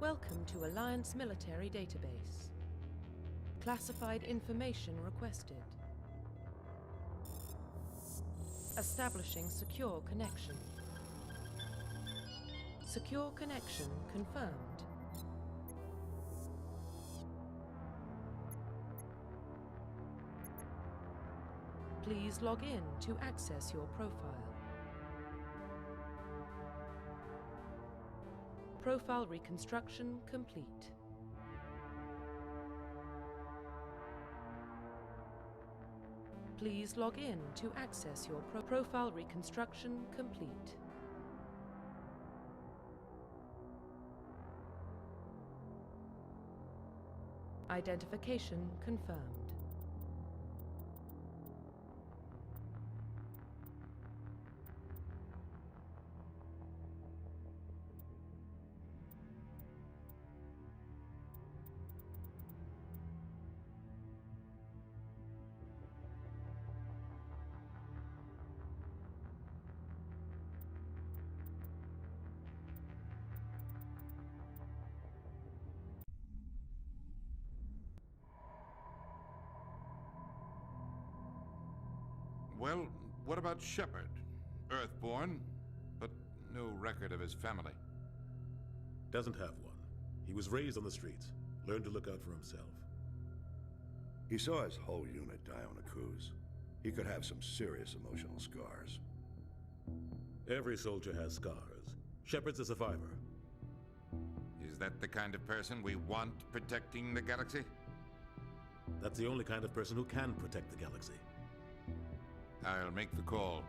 Welcome to Alliance Military Database. Classified information requested. Establishing secure connection. Secure connection confirmed. Please log in to access your profile. Profile reconstruction complete. Please log in to access your profile reconstruction complete. Identification confirmed. Well, what about Shepard? Earthborn, but no record of his family. Doesn't have one. He was raised on the streets, learned to look out for himself. He saw his whole unit die on a cruise. He could have some serious emotional scars. Every soldier has scars. Shepard's a survivor. Is that the kind of person we want protecting the galaxy? That's the only kind of person who can protect the galaxy. I'll make the call.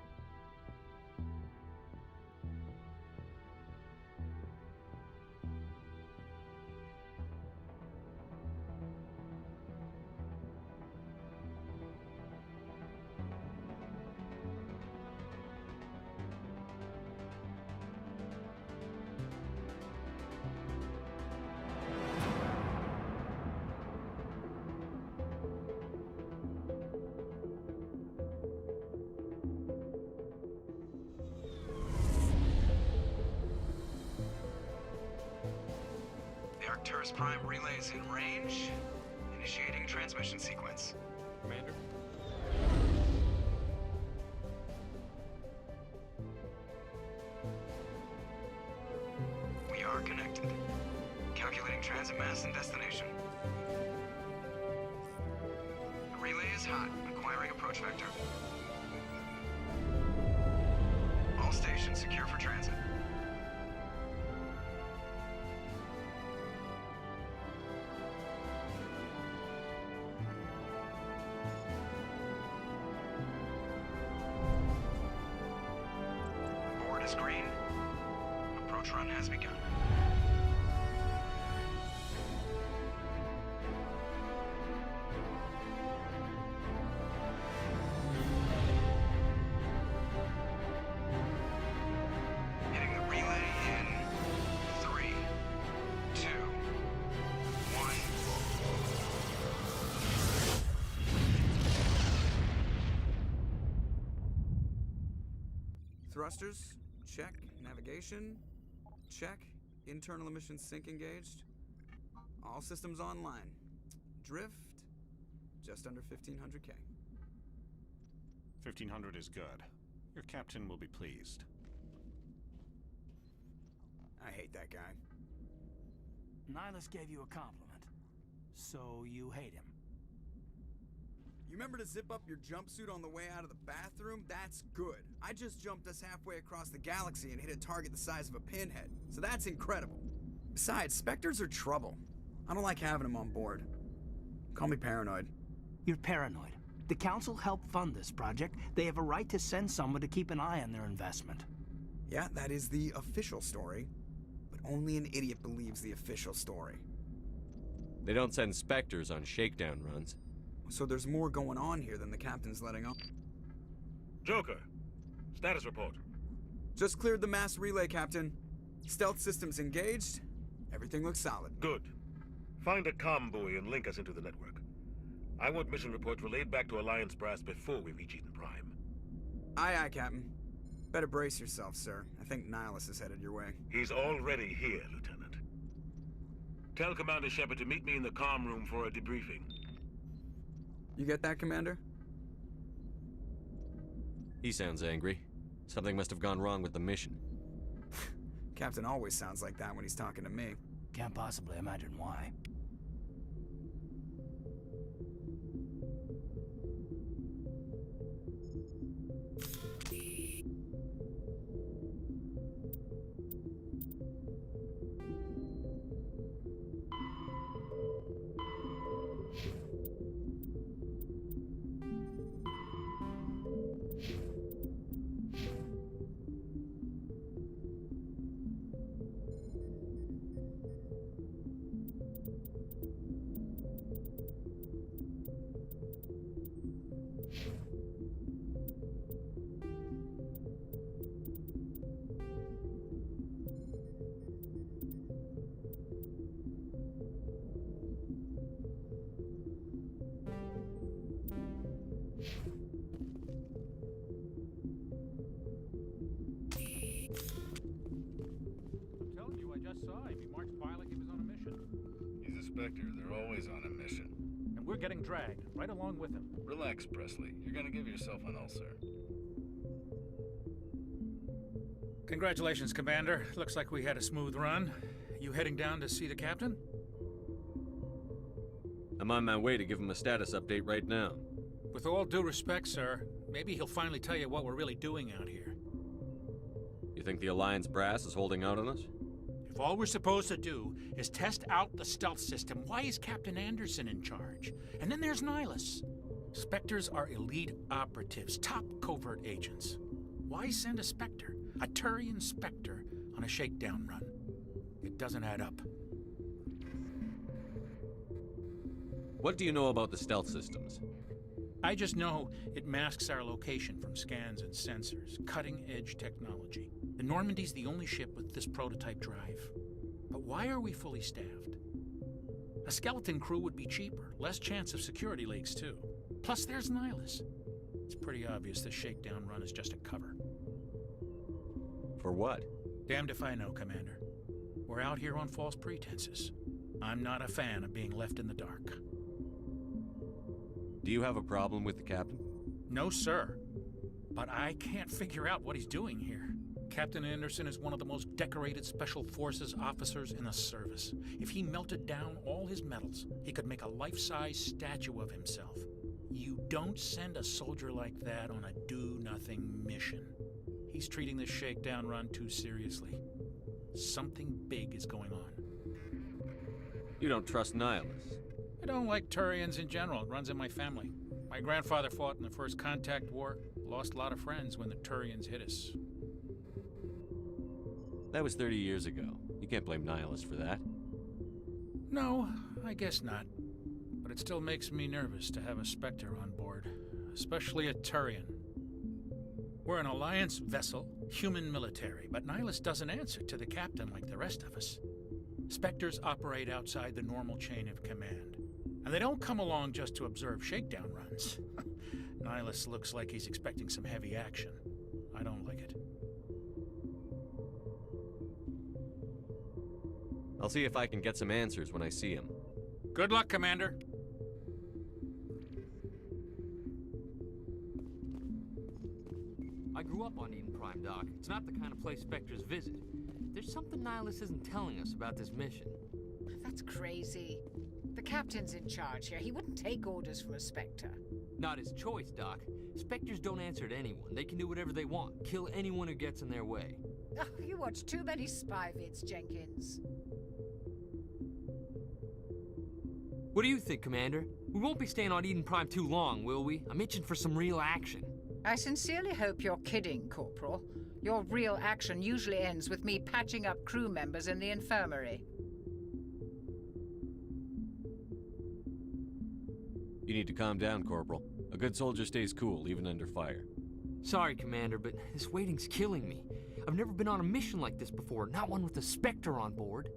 Arcturus Prime relays in range. Initiating transmission sequence. Commander? We are connected. Calculating transit mass and destination. The relay is hot. Acquiring approach vector. All stations secure for transit. Green. Approach run has begun. Hitting the relay in 3, 2, 1. Thrusters. Check. Navigation. Check. Internal emissions sync engaged. All systems online. Drift. Just under 1500K. 1500 is good. Your captain will be pleased. I hate that guy. Nihilus gave you a compliment. So you hate him. You remember to zip up your jumpsuit on the way out of the bathroom? That's good. I just jumped us halfway across the galaxy and hit a target the size of a pinhead, so that's incredible. Besides, Spectres are trouble. I don't like having them on board. Call me paranoid. You're paranoid. The Council helped fund this project. They have a right to send someone to keep an eye on their investment. Yeah, that is the official story. But only an idiot believes the official story. They don't send Spectres on shakedown runs. So there's more going on here than the captain's letting on. Joker, status report. Just cleared the mass relay, Captain. Stealth systems engaged. Everything looks solid. Good. Find a comm buoy and link us into the network. I want mission reports relayed back to Alliance Brass before we reach Eden Prime. Aye, aye, Captain. Better brace yourself, sir. I think Nihilus is headed your way. He's already here, Lieutenant. Tell Commander Shepard to meet me in the comm room for a debriefing. You get that, Commander? He sounds angry. Something must have gone wrong with the mission. Captain always sounds like that when he's talking to me. Can't possibly imagine why. I'm telling you, I just saw him. He marched by like he was on a mission. He's a Spectre. They're always on a mission. And we're getting dragged, right along with him. Relax, Presley. You're gonna give yourself an ulcer. Congratulations, Commander. Looks like we had a smooth run. You heading down to see the captain? I'm on my way to give him a status update right now. With all due respect, sir, maybe he'll finally tell you what we're really doing out here. You think the Alliance brass is holding out on us? If all we're supposed to do is test out the stealth system, why is Captain Anderson in charge? And then there's Nihilus. Spectres are elite operatives, top covert agents. Why send a Spectre, a Turian Spectre, on a shakedown run? It doesn't add up. What do you know about the stealth systems? I just know it masks our location from scans and sensors. Cutting-edge technology. The Normandy's the only ship with this prototype drive. But why are we fully staffed? A skeleton crew would be cheaper, less chance of security leaks too. Plus there's Nihilus. It's pretty obvious this shakedown run is just a cover. For what? Damned if I know, Commander. We're out here on false pretenses. I'm not a fan of being left in the dark. Do you have a problem with the captain? No, sir. But I can't figure out what he's doing here. Captain Anderson is one of the most decorated Special Forces officers in the service. If he melted down all his medals, he could make a life-size statue of himself. You don't send a soldier like that on a do-nothing mission. He's treating this shakedown run too seriously. Something big is going on. You don't trust Nihilus? I don't like Turians in general. It runs in my family. My grandfather fought in the First Contact War. Lost a lot of friends when the Turians hit us. That was 30 years ago. You can't blame Nihilus for that. No, I guess not. But it still makes me nervous to have a Spectre on board. Especially a Turian. We're an Alliance vessel, human military, but Nihilus doesn't answer to the captain like the rest of us. Spectres operate outside the normal chain of command. And they don't come along just to observe shakedown runs. Nihilus looks like he's expecting some heavy action. I don't like it. I'll see if I can get some answers when I see him. Good luck, Commander. I grew up on Eden Prime, Doc. It's not the kind of place Spectres visit. There's something Nihilus isn't telling us about this mission. That's crazy. The captain's in charge here. He wouldn't take orders from a Spectre. Not his choice, Doc. Spectres don't answer to anyone. They can do whatever they want. Kill anyone who gets in their way. Oh, you watch too many spy vids, Jenkins. What do you think, Commander? We won't be staying on Eden Prime too long, will we? I'm itching for some real action. I sincerely hope you're kidding, Corporal. Your real action usually ends with me patching up crew members in the infirmary. You need to calm down, Corporal. A good soldier stays cool, even under fire. Sorry, Commander, but this waiting's killing me. I've never been on a mission like this before, not one with a Spectre on board.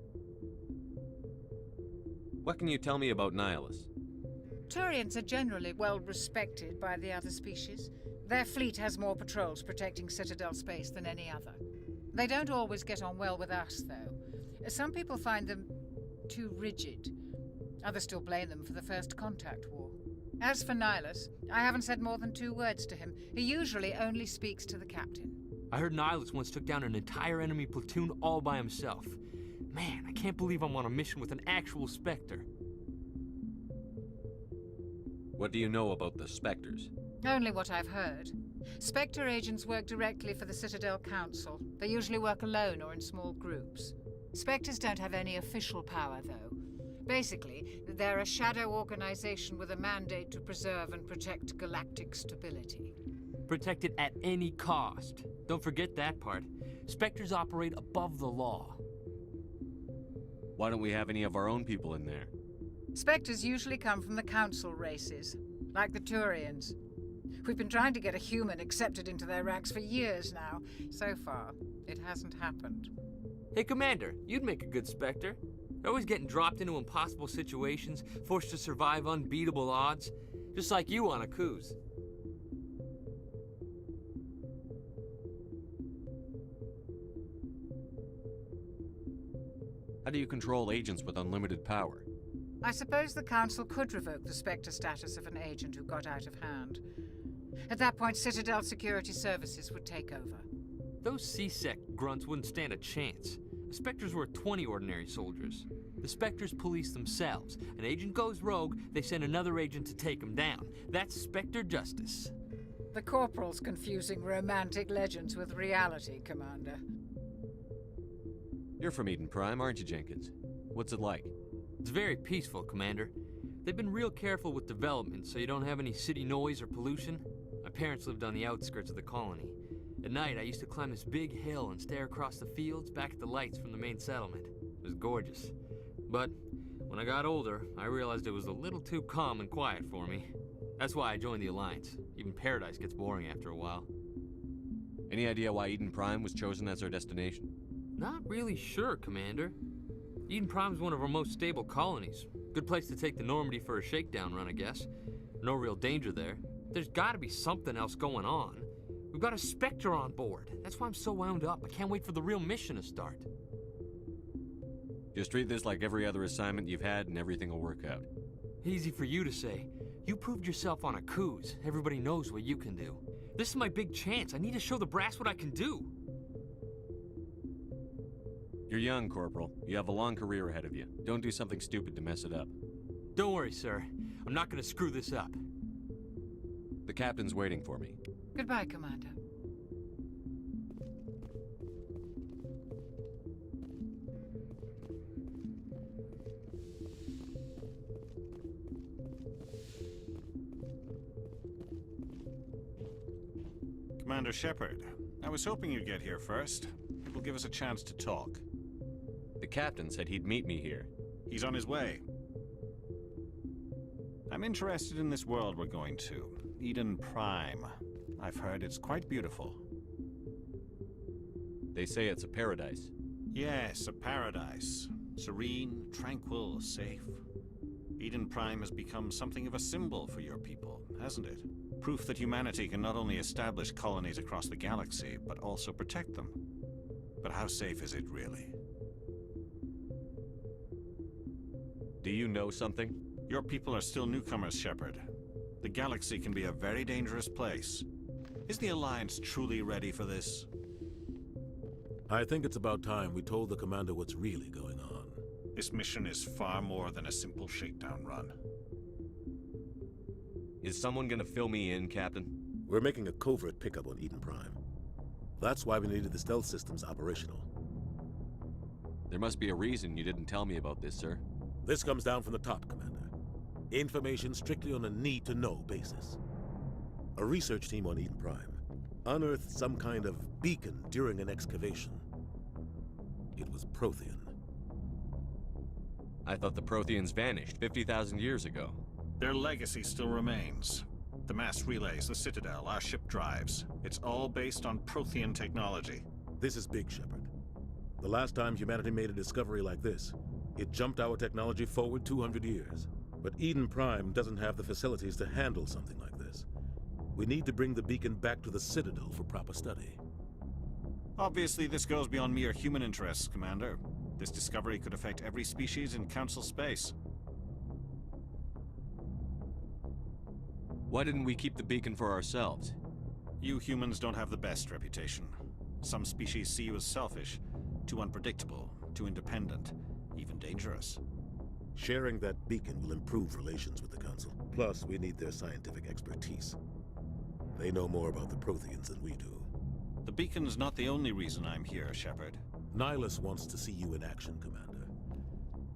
What can you tell me about Nihilus? Turians are generally well respected by the other species. Their fleet has more patrols protecting Citadel space than any other. They don't always get on well with us, though. Some people find them too rigid. Others still blame them for the First Contact War. As for Nihilus, I haven't said more than 2 words to him. He usually only speaks to the captain. I heard Nihilus once took down an entire enemy platoon all by himself. Man, I can't believe I'm on a mission with an actual Spectre. What do you know about the Spectres? Only what I've heard. Spectre agents work directly for the Citadel Council. They usually work alone or in small groups. Spectres don't have any official power, though. Basically, they're a shadow organization with a mandate to preserve and protect galactic stability. Protect it at any cost. Don't forget that part. Spectres operate above the law. Why don't we have any of our own people in there? Spectres usually come from the Council races, like the Turians. We've been trying to get a human accepted into their ranks for years now. So far, it hasn't happened. Hey, Commander, you'd make a good Spectre. They're always getting dropped into impossible situations, forced to survive unbeatable odds. Just like you on Akuz. How do you control agents with unlimited power? I suppose the Council could revoke the Spectre status of an agent who got out of hand. At that point, Citadel Security Services would take over. Those C-Sec grunts wouldn't stand a chance. The Spectres were 20 ordinary soldiers. The Spectres police themselves. An agent goes rogue, they send another agent to take him down. That's Spectre justice. The Corporal's confusing romantic legends with reality, Commander. You're from Eden Prime, aren't you, Jenkins? What's it like? It's very peaceful, Commander. They've been real careful with development, so you don't have any city noise or pollution. My parents lived on the outskirts of the colony. At night, I used to climb this big hill and stare across the fields back at the lights from the main settlement. It was gorgeous. But when I got older, I realized it was a little too calm and quiet for me. That's why I joined the Alliance. Even Paradise gets boring after a while. Any idea why Eden Prime was chosen as our destination? Not really sure, Commander. Eden Prime's one of our most stable colonies. Good place to take the Normandy for a shakedown run, I guess. No real danger there. There's gotta be something else going on. We've got a Spectre on board. That's why I'm so wound up. I can't wait for the real mission to start. Just treat this like every other assignment you've had and everything will work out. Easy for you to say. You proved yourself on Akuz. Everybody knows what you can do. This is my big chance. I need to show the brass what I can do. You're young, Corporal. You have a long career ahead of you. Don't do something stupid to mess it up. Don't worry, sir. I'm not gonna screw this up. The captain's waiting for me. Goodbye, Commander. Commander Shepard, I was hoping you'd get here first. It will give us a chance to talk. The captain said he'd meet me here. He's on his way. I'm interested in this world we're going to, Eden Prime. I've heard it's quite beautiful. They say it's a paradise. Yes, a paradise. Serene, tranquil, safe. Eden Prime has become something of a symbol for your people, hasn't it? Proof that humanity can not only establish colonies across the galaxy, but also protect them. But how safe is it really? Do you know something? Your people are still newcomers, Shepard. The galaxy can be a very dangerous place. Is the Alliance truly ready for this? I think it's about time we told the Commander what's really going on. This mission is far more than a simple shakedown run. Is someone gonna fill me in, Captain? We're making a covert pickup on Eden Prime. That's why we needed the stealth systems operational. There must be a reason you didn't tell me about this, sir. This comes down from the top, Commander. Information strictly on a need-to-know basis. A research team on Eden Prime unearthed some kind of beacon during an excavation. It was Prothean. I thought the Protheans vanished 50,000 years ago. Their legacy still remains. The mass relays, the Citadel, our ship drives. It's all based on Prothean technology. This is big, Shepard. The last time humanity made a discovery like this, it jumped our technology forward 200 years. But Eden Prime doesn't have the facilities to handle something like this. We need to bring the beacon back to the Citadel for proper study. Obviously, this goes beyond mere human interests, Commander. This discovery could affect every species in Council space. Why didn't we keep the beacon for ourselves? You humans don't have the best reputation. Some species see you as selfish, too unpredictable, too independent, even dangerous. Sharing that beacon will improve relations with the Council. Plus, we need their scientific expertise. They know more about the Protheans than we do. The beacon's not the only reason I'm here, Shepard. Nihilus wants to see you in action, Commander.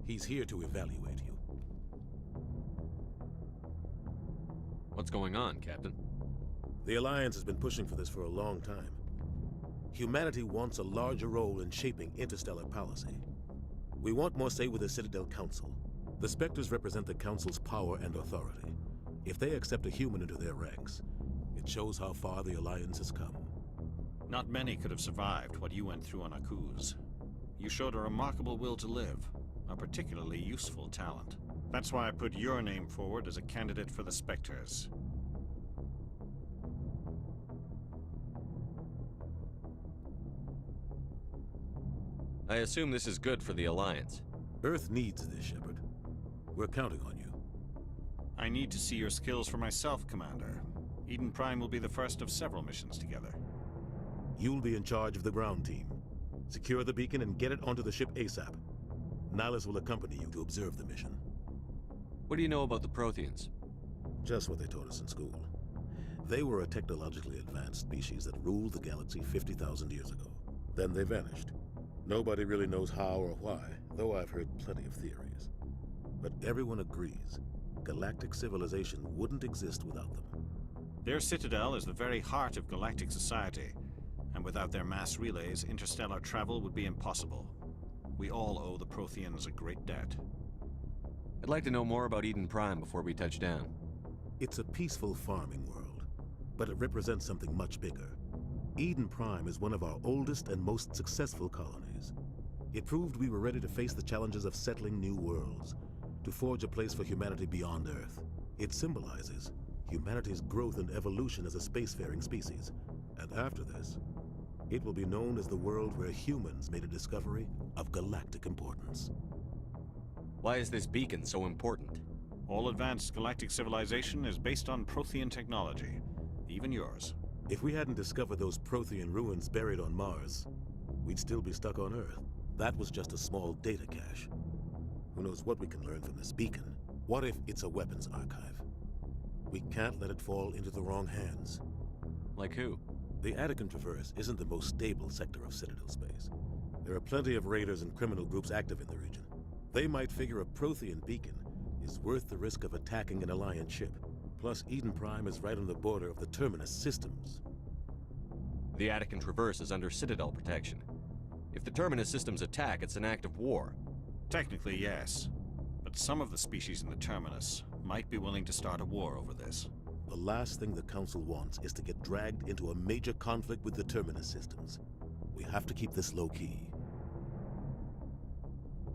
He's here to evaluate you. What's going on, Captain? The Alliance has been pushing for this for a long time. Humanity wants a larger role in shaping interstellar policy. We want more say with the Citadel Council. The Spectres represent the Council's power and authority. If they accept a human into their ranks, it shows how far the Alliance has come. Not many could have survived what you went through on Akuz. You showed a remarkable will to live, a particularly useful talent. That's why I put your name forward as a candidate for the Spectres. I assume this is good for the Alliance. Earth needs this, Shepard. We're counting on you. I need to see your skills for myself, Commander. Eden Prime will be the first of several missions together. You'll be in charge of the ground team. Secure the beacon and get it onto the ship ASAP. Nihilus will accompany you to observe the mission. What do you know about the Protheans? Just what they taught us in school. They were a technologically advanced species that ruled the galaxy 50,000 years ago. Then they vanished. Nobody really knows how or why, though I've heard plenty of theories. But everyone agrees, galactic civilization wouldn't exist without them. Their citadel is the very heart of galactic society, and without their mass relays, interstellar travel would be impossible. We all owe the Protheans a great debt. I'd like to know more about Eden Prime before we touch down. It's a peaceful farming world, but it represents something much bigger. Eden Prime is one of our oldest and most successful colonies. It proved we were ready to face the challenges of settling new worlds, to forge a place for humanity beyond Earth. It symbolizes humanity's growth and evolution as a spacefaring species. And after this, it will be known as the world where humans made a discovery of galactic importance. Why is this beacon so important? All advanced galactic civilization is based on Prothean technology, even yours. If we hadn't discovered those Prothean ruins buried on Mars, we'd still be stuck on Earth. That was just a small data cache. Who knows what we can learn from this beacon? What if it's a weapons archive? We can't let it fall into the wrong hands. Like who? The Attican Traverse isn't the most stable sector of Citadel space. There are plenty of raiders and criminal groups active in the region. They might figure a Prothean beacon is worth the risk of attacking an Alliance ship. Plus, Eden Prime is right on the border of the Terminus systems. The Attican Traverse is under Citadel protection. If the Terminus systems attack, it's an act of war. Technically, yes. But some of the species in the Terminus might be willing to start a war over this. The last thing the Council wants is to get dragged into a major conflict with the Terminus systems. We have to keep this low-key.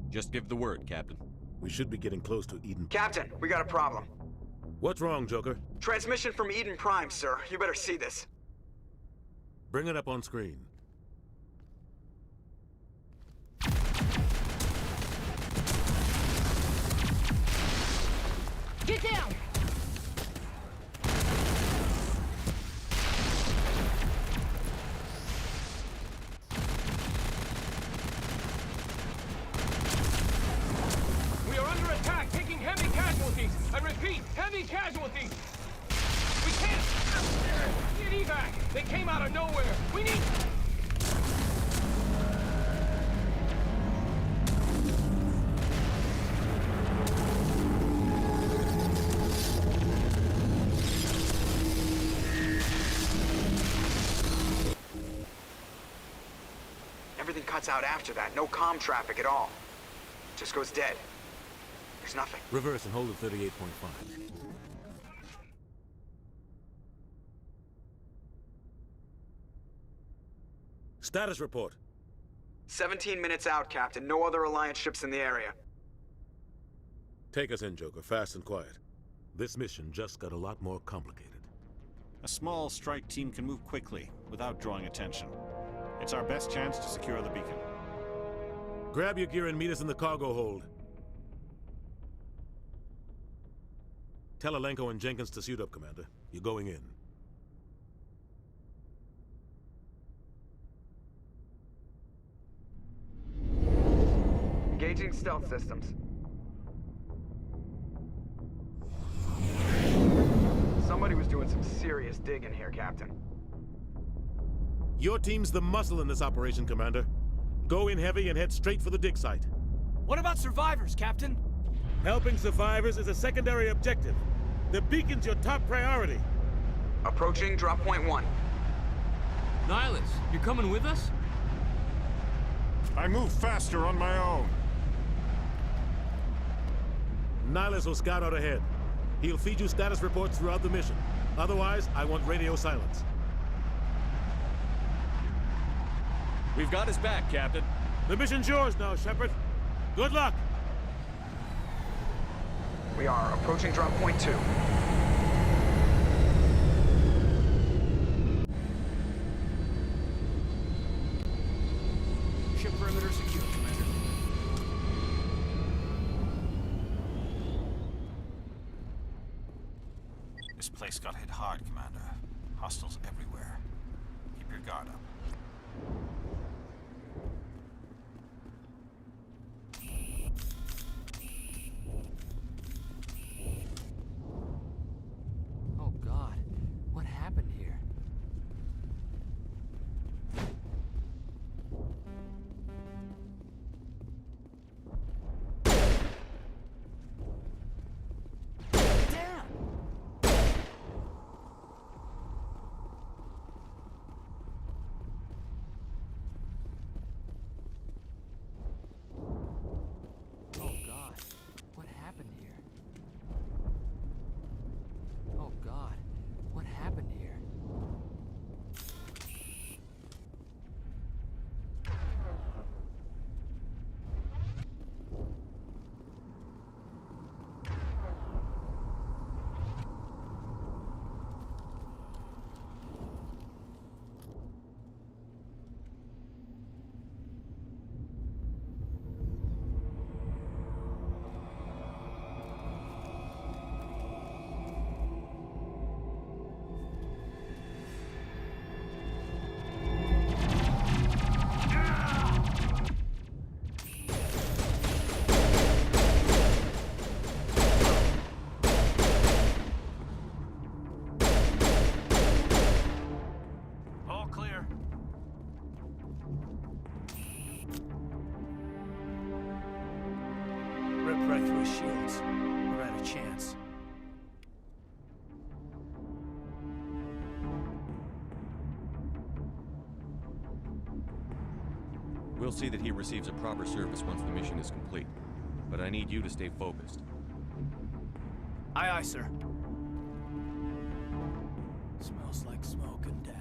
Just give the word, Captain. We should be getting close to Eden. Captain, we got a problem. What's wrong, Joker? Transmission from Eden Prime, sir. You better see this. Bring it up on screen. Get down! We are under attack, taking heavy casualties. I repeat, heavy casualties. We can't... Need evac. They came out of nowhere. We need... Everything cuts out after that. No comm traffic at all. Just goes dead. There's nothing. Reverse and hold at 38.5. Status report. 17 minutes out, Captain. No other Alliance ships in the area. Take us in, Joker, fast and quiet. This mission just got a lot more complicated. A small strike team can move quickly, without drawing attention. It's our best chance to secure the beacon. Grab your gear and meet us in the cargo hold. Tell Alenko and Jenkins to suit up, Commander. You're going in. Engaging stealth systems. Somebody was doing some serious digging here, Captain. Your team's the muscle in this operation, Commander. Go in heavy and head straight for the dig site. What about survivors, Captain? Helping survivors is a secondary objective. The beacon's your top priority. Approaching drop point 1. Nihilus, you're coming with us? I move faster on my own. Nihilus will scout out ahead. He'll feed you status reports throughout the mission. Otherwise, I want radio silence. We've got his back, Captain. The mission's yours now, Shepard. Good luck! We are approaching drop point 2. Ship perimeter secure, Commander. This place got hit hard, Commander. Hostiles everywhere. Keep your guard up. Oh God, what happened here? Oh God, what happened here? Oh God, what happened here? All clear. Rip right through his shields. We're out of chance. We'll see that he receives a proper service once the mission is complete. But I need you to stay focused. Aye, aye, sir. Smells like smoke and death.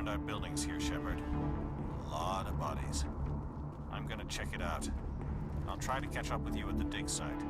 burned out buildings here, Shepard. A lot of bodies. I'm gonna check it out. I'll try to catch up with you at the dig site.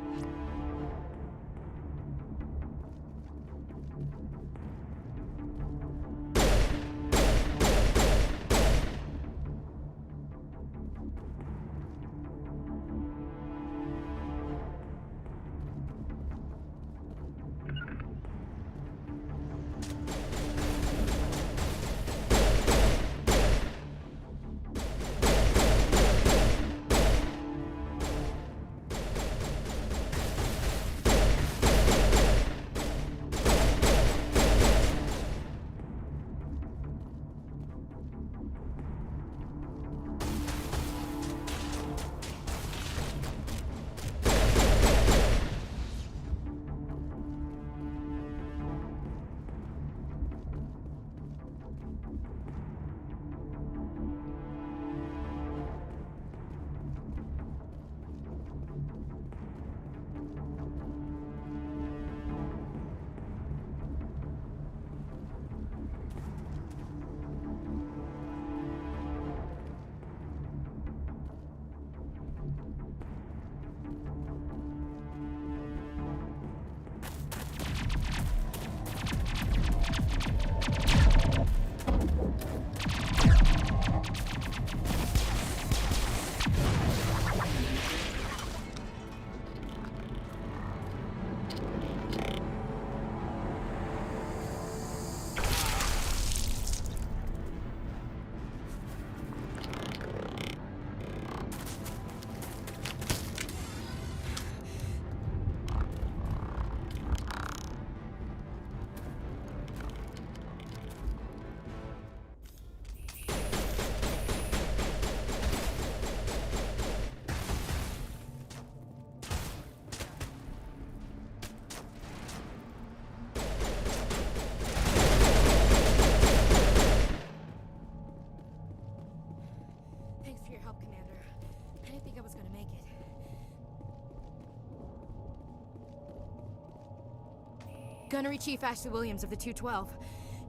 Gunnery Chief Ashley Williams of the 212.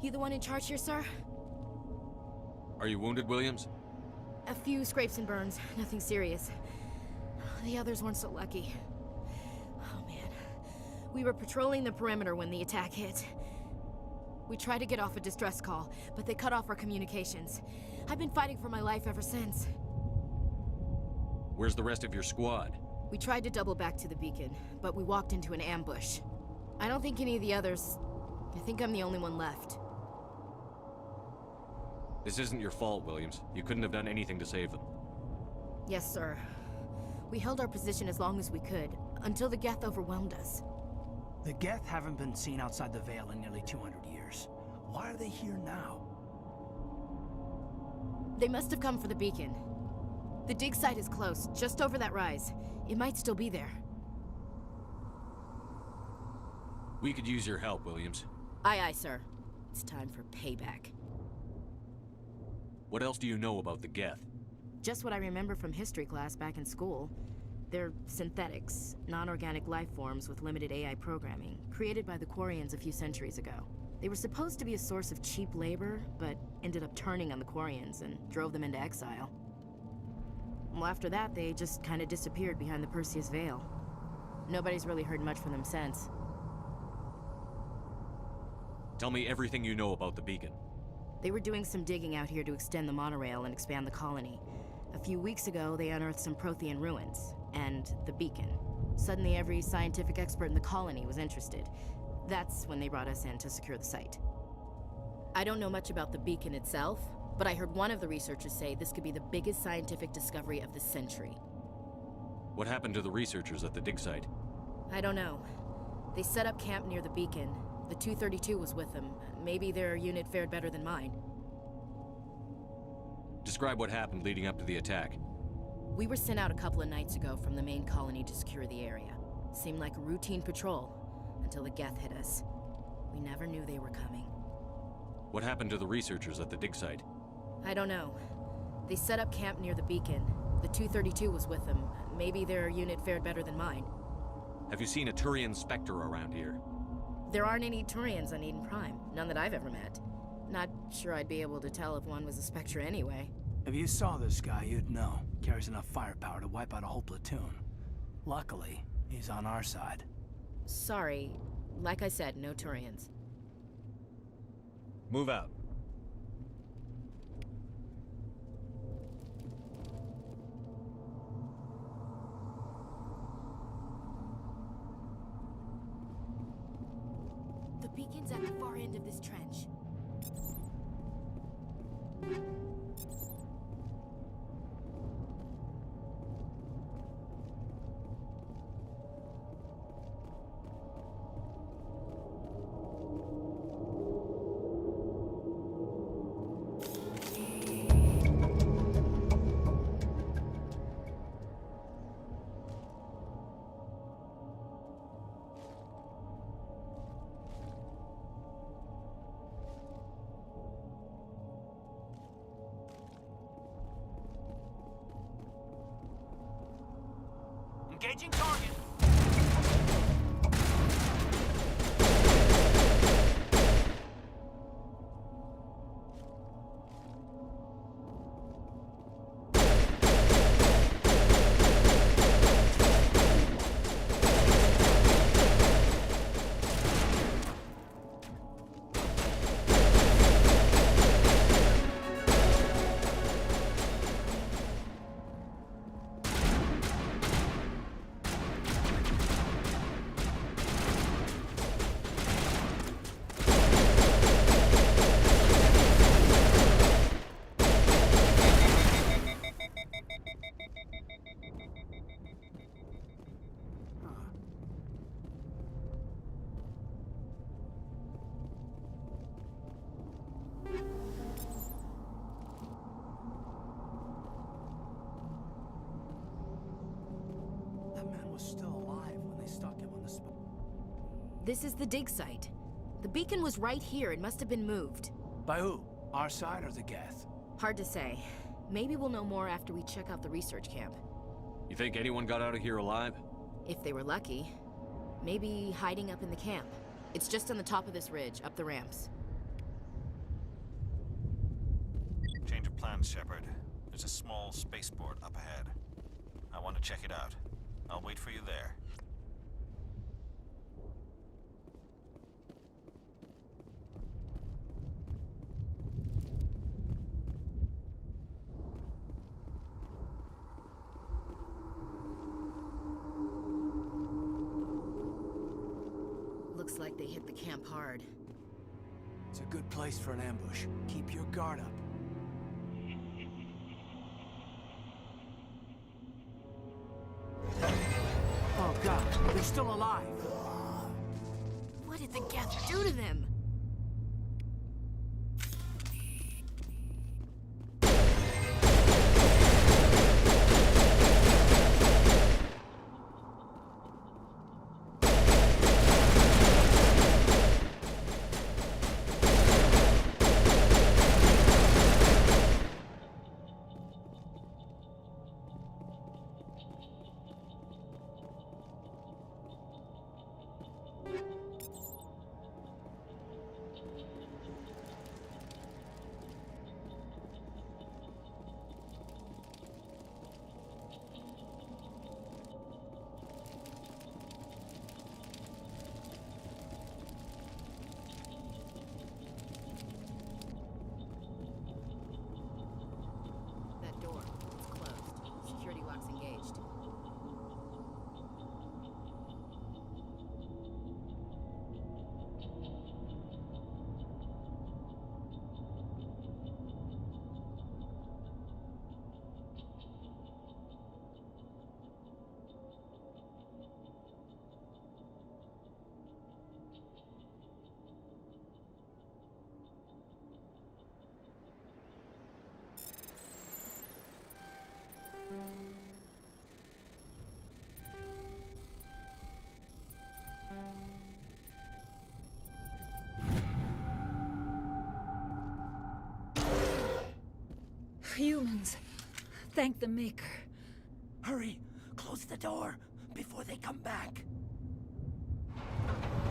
You the one in charge here, sir? Are you wounded, Williams? A few scrapes and burns, nothing serious. The others weren't so lucky. Oh man. We were patrolling the perimeter when the attack hit. We tried to get off a distress call, but they cut off our communications. I've been fighting for my life ever since. Where's the rest of your squad? We tried to double back to the beacon, but we walked into an ambush. I don't think any of the others... I think I'm the only one left. This isn't your fault, Williams. You couldn't have done anything to save them. Yes, sir. We held our position as long as we could, until the Geth overwhelmed us. The Geth haven't been seen outside the Veil in nearly 200 years. Why are they here now? They must have come for the beacon. The dig site is close, just over that rise. It might still be there. We could use your help, Williams. Aye, aye, sir. It's time for payback. What else do you know about the Geth? Just what I remember from history class back in school. They're synthetics, non-organic life forms with limited AI programming, created by the Quarians a few centuries ago. They were supposed to be a source of cheap labor, but ended up turning on the Quarians and drove them into exile. Well, after that, they just kind of disappeared behind the Perseus Veil. Nobody's really heard much from them since. Tell me everything you know about the beacon. They were doing some digging out here to extend the monorail and expand the colony. A few weeks ago, they unearthed some Prothean ruins, and the beacon. Suddenly, every scientific expert in the colony was interested. That's when they brought us in to secure the site. I don't know much about the beacon itself, but I heard one of the researchers say this could be the biggest scientific discovery of the century. What happened to the researchers at the dig site? I don't know. They set up camp near the beacon. The 232 was with them. Maybe their unit fared better than mine. Describe what happened leading up to the attack. We were sent out a couple of nights ago from the main colony to secure the area. Seemed like a routine patrol, until the Geth hit us. We never knew they were coming. What happened to the researchers at the dig site? I don't know. They set up camp near the beacon. The 232 was with them. Maybe their unit fared better than mine. Have you seen a Turian Spectre around here? There aren't any Turians on Eden Prime. None that I've ever met. Not sure I'd be able to tell if one was a Spectre anyway. If you saw this guy, you'd know. Carries enough firepower to wipe out a whole platoon. Luckily, he's on our side. Sorry. Like I said, no Turians. Move out. The beacon's at the far end of this trench. Engaging target. This is the dig site. The beacon was right here. It must have been moved. By who? Our side or the Geth? Hard to say. Maybe we'll know more after we check out the research camp. You think anyone got out of here alive? If they were lucky. Maybe hiding up in the camp. It's just on the top of this ridge, up the ramps. Change of plans, Shepard. There's a small spaceport up ahead. I want to check it out. I'll wait for you there. Looks like they hit the camp hard. It's a good place for an ambush. Keep your guard up. Oh god, they're still alive! What did the Geth do to them? Humans. Thank the Maker. Hurry! Close the door before they come back.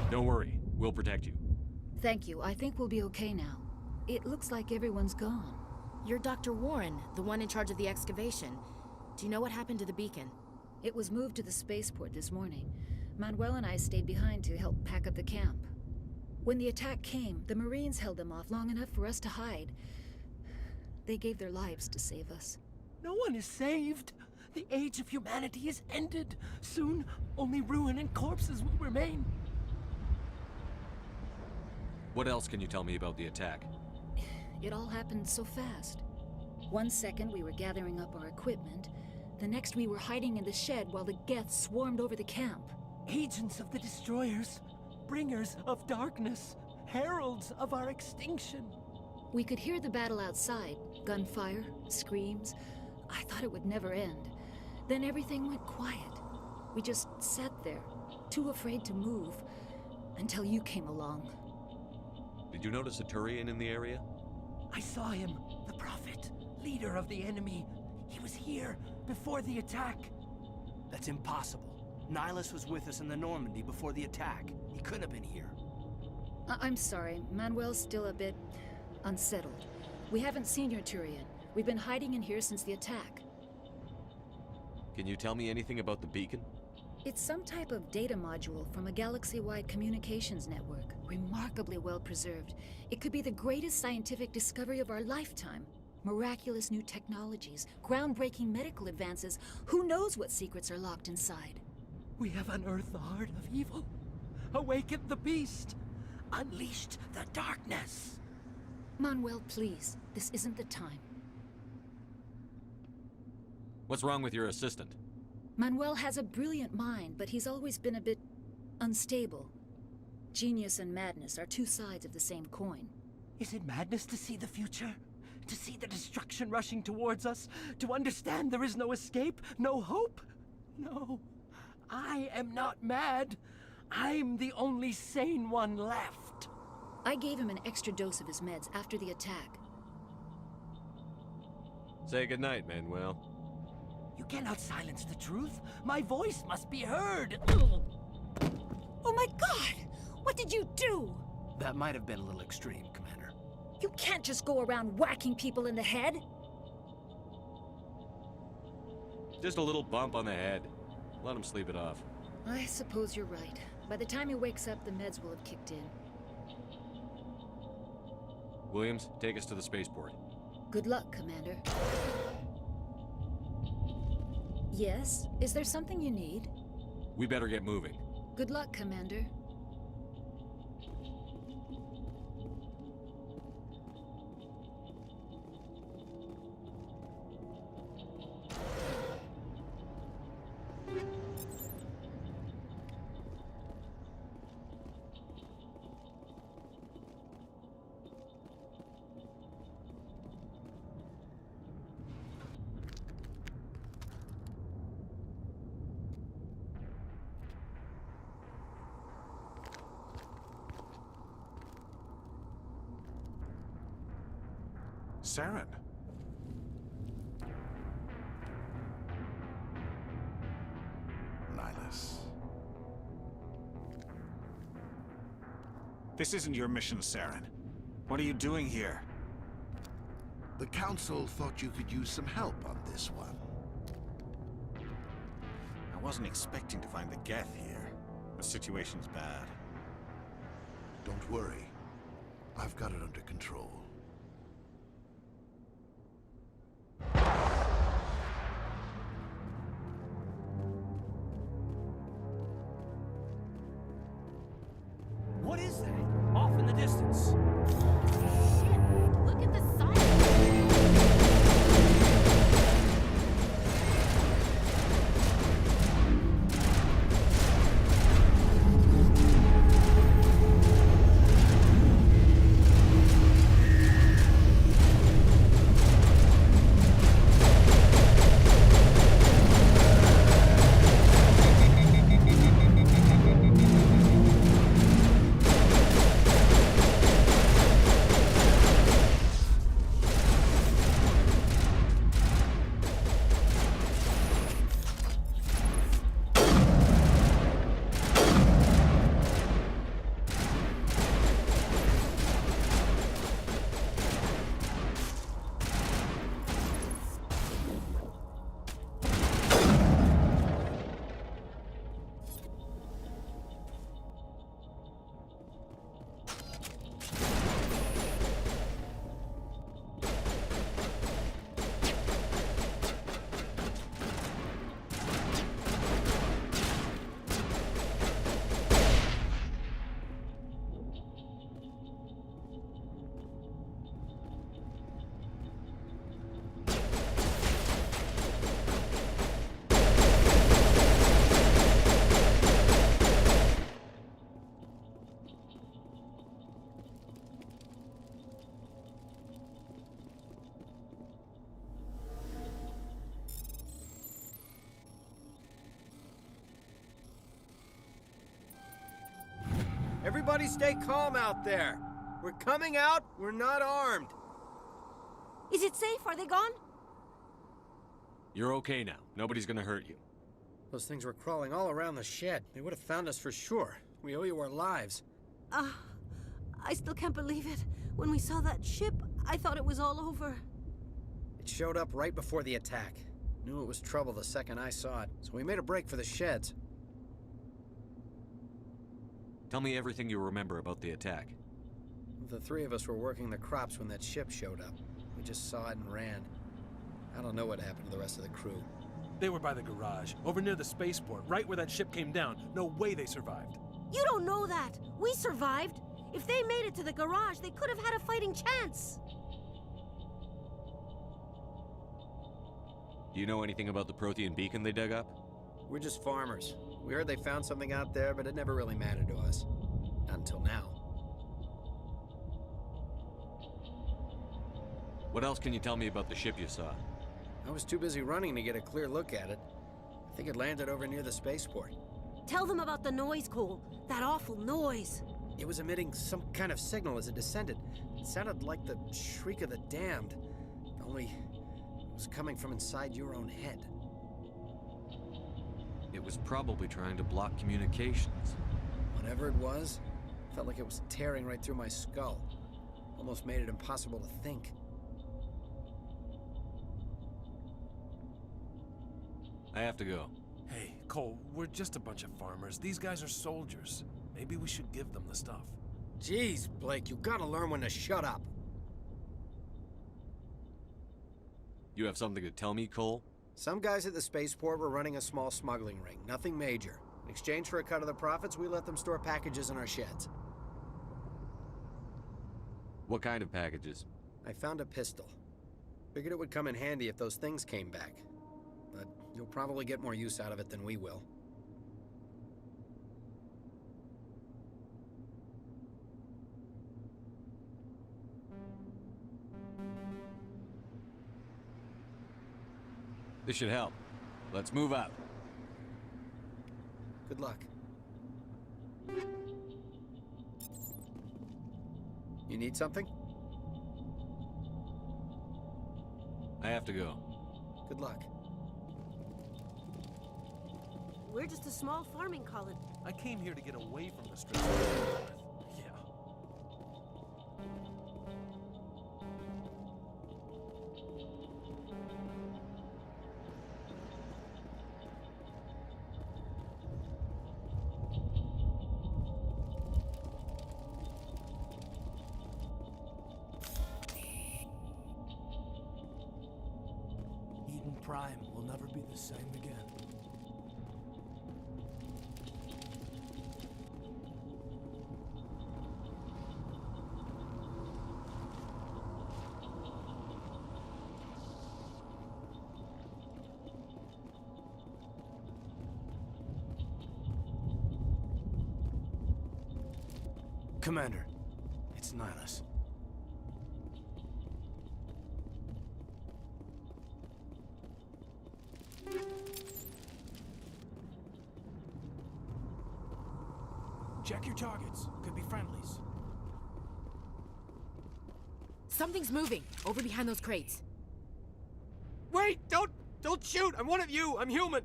Don't worry. We'll protect you. Thank you. I think we'll be okay now. It looks like everyone's gone. You're Dr. Warren, the one in charge of the excavation. Do you know what happened to the beacon? It was moved to the spaceport this morning. Manuel and I stayed behind to help pack up the camp. When the attack came, the Marines held them off long enough for us to hide. They gave their lives to save us. No one is saved. The age of humanity is ended. Soon, only ruin and corpses will remain. What else can you tell me about the attack? It all happened so fast. 1 second we were gathering up our equipment. The next we were hiding in the shed while the Geth swarmed over the camp. Agents of the Destroyers, bringers of darkness, heralds of our extinction. We could hear the battle outside. Gunfire, screams. I thought it would never end. Then everything went quiet. We just sat there, too afraid to move, until you came along. Did you notice a Turian in the area? I saw him, the Prophet, leader of the enemy. He was here before the attack. That's impossible. Nihilus was with us in the Normandy before the attack. He couldn't have been here. I'm sorry. Manuel's still a bit unsettled. We haven't seen your Turian. We've been hiding in here since the attack. Can you tell me anything about the beacon? It's some type of data module from a galaxy-wide communications network. Remarkably well preserved. It could be the greatest scientific discovery of our lifetime. Miraculous new technologies, groundbreaking medical advances. Who knows what secrets are locked inside? We have unearthed the heart of evil, awakened the beast, unleashed the darkness. Manuel, please. This isn't the time. What's wrong with your assistant? Manuel has a brilliant mind, but he's always been a bit unstable. Genius and madness are two sides of the same coin. Is it madness to see the future? To see the destruction rushing towards us? To understand there is no escape? No hope? No. I am not mad. I'm the only sane one left. I gave him an extra dose of his meds after the attack. Say goodnight, Manuel. You cannot silence the truth. My voice must be heard. Oh my God! What did you do? That might have been a little extreme, Commander. You can't just go around whacking people in the head. Just a little bump on the head. Let him sleep it off. I suppose you're right. By the time he wakes up, the meds will have kicked in. Williams, take us to the spaceport. Good luck, Commander. Yes? Is there something you need? We better get moving. Good luck, Commander. Saren. Nihilus. This isn't your mission, Saren. What are you doing here? The Council thought you could use some help on this one. I wasn't expecting to find the Geth here. The situation's bad. Don't worry. I've got it under control. What is that? Off in the distance. Shit! Look at the size. Everybody stay calm out there. We're coming out, we're not armed. Is it safe? Are they gone? You're okay now. Nobody's gonna hurt you. Those things were crawling all around the shed. They would have found us for sure. We owe you our lives. I still can't believe it. When we saw that ship, I thought it was all over. It showed up right before the attack. Knew it was trouble the second I saw it, so we made a break for the sheds. Tell me everything you remember about the attack. The three of us were working the crops when that ship showed up. We just saw it and ran. I don't know what happened to the rest of the crew. They were by the garage, over near the spaceport, right where that ship came down. No way they survived. You don't know that. We survived. If they made it to the garage, they could have had a fighting chance. Do you know anything about the Prothean beacon they dug up? We're just farmers. We heard they found something out there, but it never really mattered to us. Not until now. What else can you tell me about the ship you saw? I was too busy running to get a clear look at it. I think it landed over near the spaceport. Tell them about the noise, Cole. That awful noise. It was emitting some kind of signal as it descended. It sounded like the shriek of the damned, only it was coming from inside your own head. It was probably trying to block communications. Whatever it was, felt like it was tearing right through my skull. Almost made it impossible to think. I have to go. Hey, Cole, we're just a bunch of farmers. These guys are soldiers. Maybe we should give them the stuff. Jeez, Blake, you gotta learn when to shut up. You have something to tell me, Cole? Some guys at the spaceport were running a small smuggling ring, nothing major. In exchange for a cut of the profits, we let them store packages in our sheds. What kind of packages? I found a pistol. Figured it would come in handy if those things came back. But you'll probably get more use out of it than we will. This should help. Let's move out. Good luck. You need something? I have to go. Good luck. We're just a small farming colony. I came here to get away from the stress. Yeah. Eden Prime will never be the same again. Commander, it's Nihilus. Check your targets. Could be friendlies. Something's moving, over behind those crates. Wait! Don't shoot! I'm one of you! I'm human!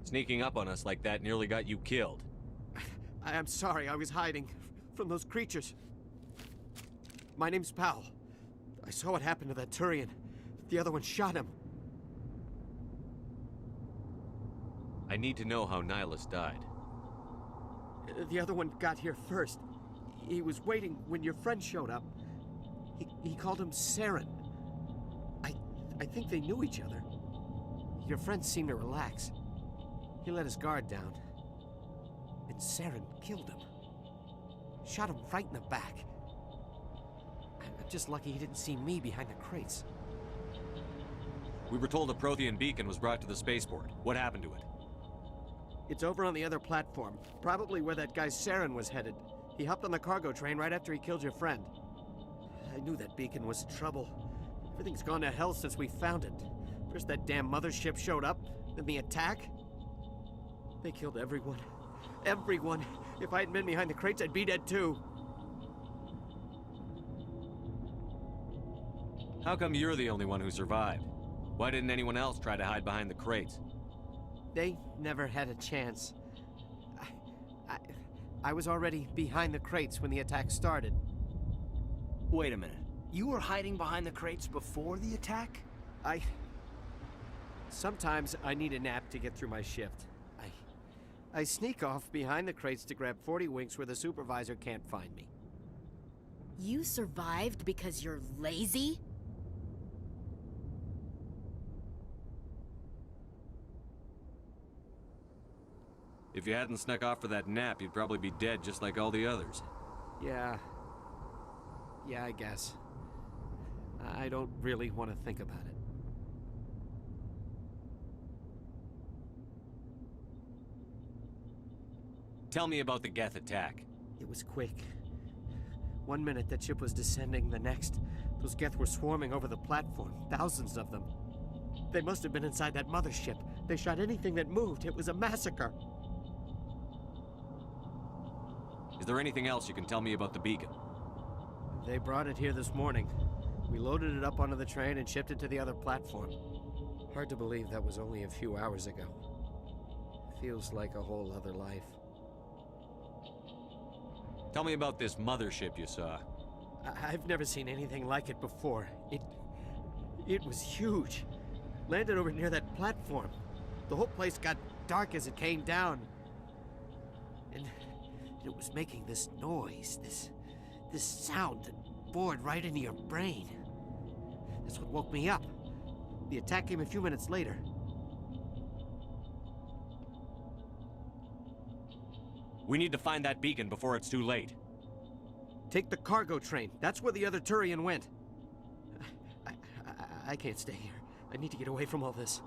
Sneaking up on us like that nearly got you killed. I'm sorry, I was hiding from those creatures. My name's Powell. I saw what happened to that Turian. The other one shot him. I need to know how Nihilus died. The other one got here first. He was waiting when your friend showed up. He called him Saren. I think they knew each other. Your friend seemed to relax. He let his guard down. And Saren killed him. Shot him right in the back. I'm just lucky he didn't see me behind the crates. We were told a Prothean beacon was brought to the spaceport. What happened to it? It's over on the other platform. Probably where that guy Saren was headed. He hopped on the cargo train right after he killed your friend. I knew that beacon was trouble. Everything's gone to hell since we found it. First that damn mothership showed up, then the attack. They killed everyone. Everyone. If I hadn't been behind the crates, I'd be dead too. How come you're the only one who survived? Why didn't anyone else try to hide behind the crates? They never had a chance. I was already behind the crates when the attack started. Wait a minute. You were hiding behind the crates before the attack? Sometimes I need a nap to get through my shift. I sneak off behind the crates to grab 40 winks where the supervisor can't find me. You survived because you're lazy? If you hadn't snuck off for that nap, you'd probably be dead just like all the others. Yeah, I guess. I don't really want to think about it. Tell me about the Geth attack. It was quick. 1 minute that ship was descending, the next, those Geth were swarming over the platform. Thousands of them. They must have been inside that mothership. They shot anything that moved. It was a massacre. Is there anything else you can tell me about the beacon? They brought it here this morning. We loaded it up onto the train and shipped it to the other platform. Hard to believe that was only a few hours ago. Feels like a whole other life. Tell me about this mothership you saw. I've never seen anything like it before. It was huge. Landed over near that platform. The whole place got dark as it came down. And it was making this noise, this sound that bored right into your brain. That's what woke me up. The attack came a few minutes later. We need to find that beacon before it's too late. Take the cargo train. That's where the other Turian went. I can't stay here. I need to get away from all this.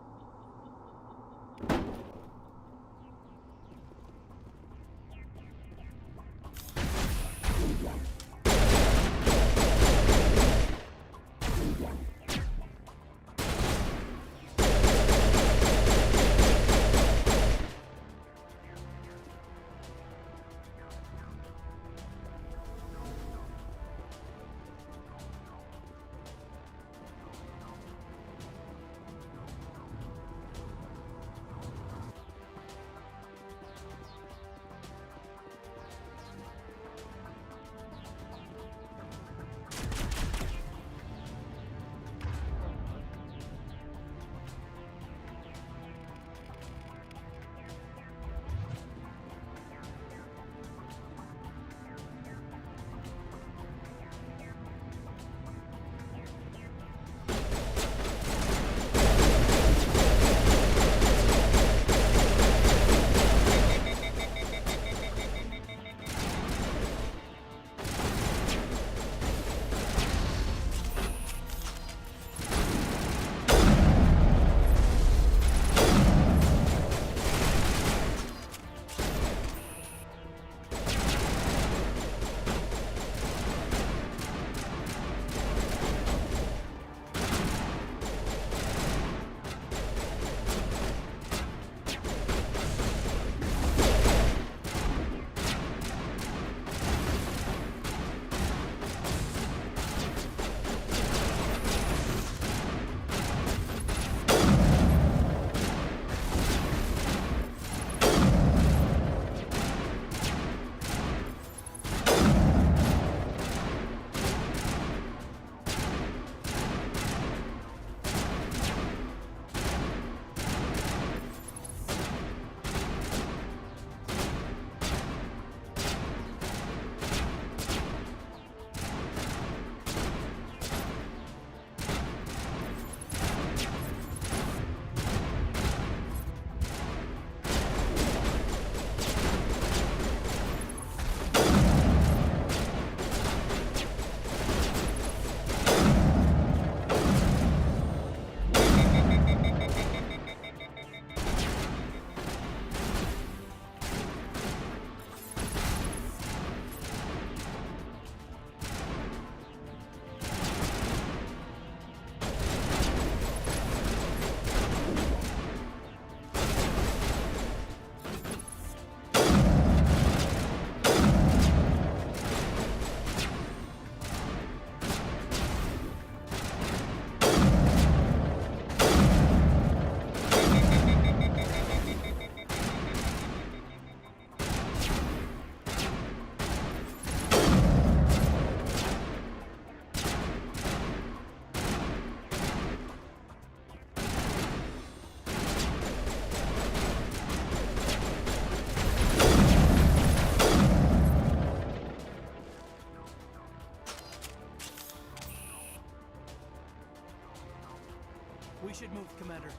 move, Commander.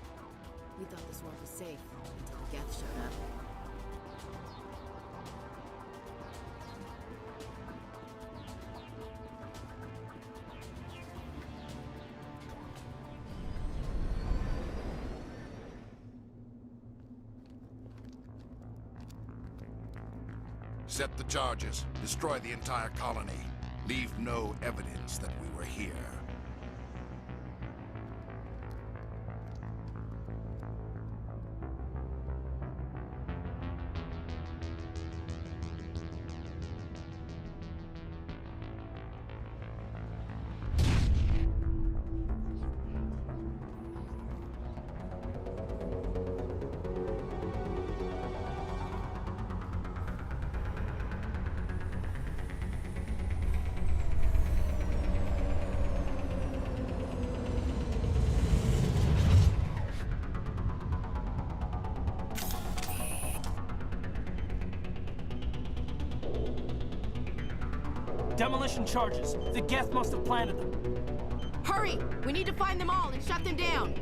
We thought this world was safe until Geth showed up. Set the charges. Destroy the entire colony. Leave no evidence that we were here. Demolition charges. The Geth must have planted them. Hurry! We need to find them all and shut them down!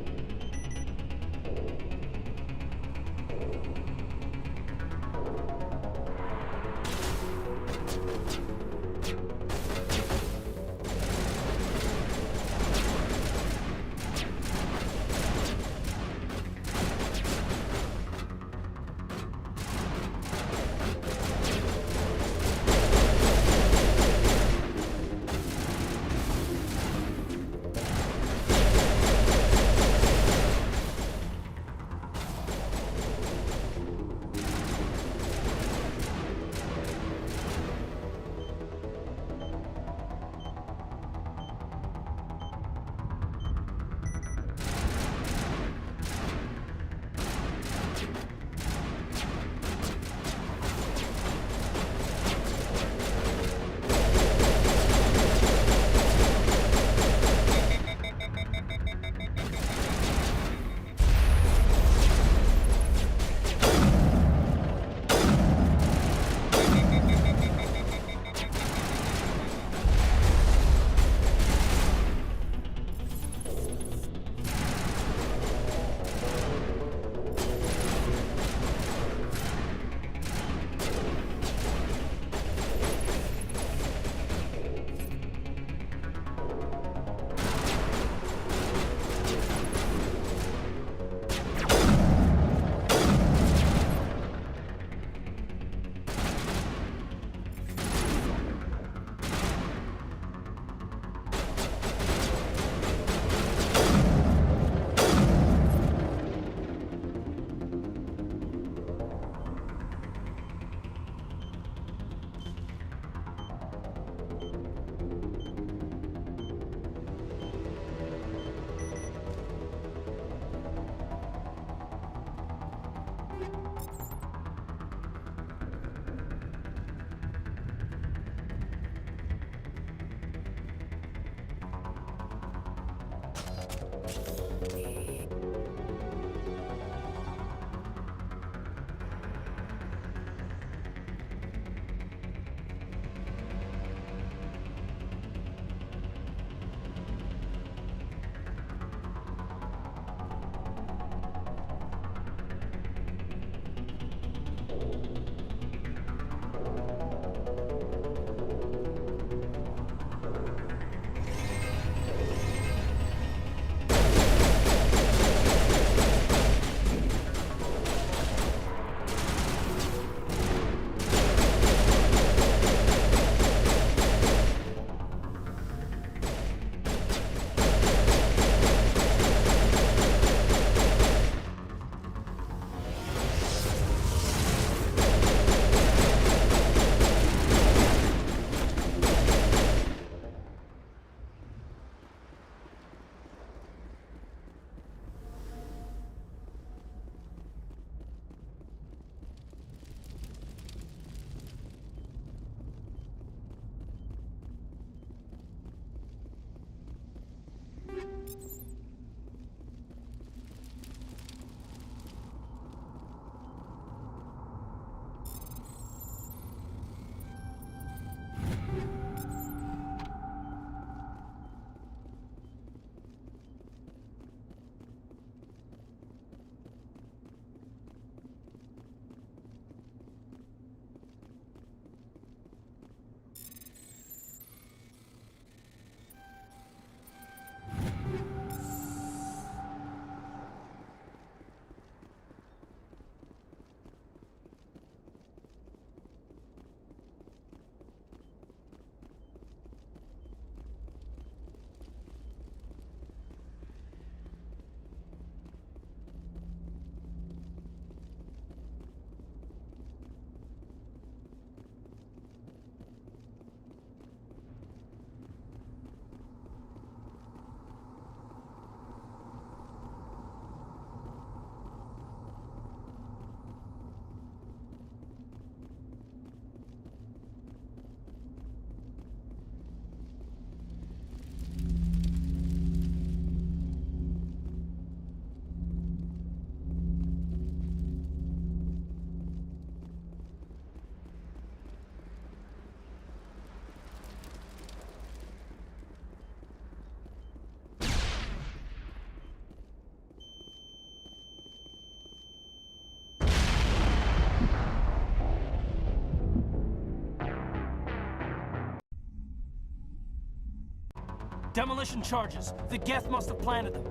Demolition charges. The Geth must have planted them.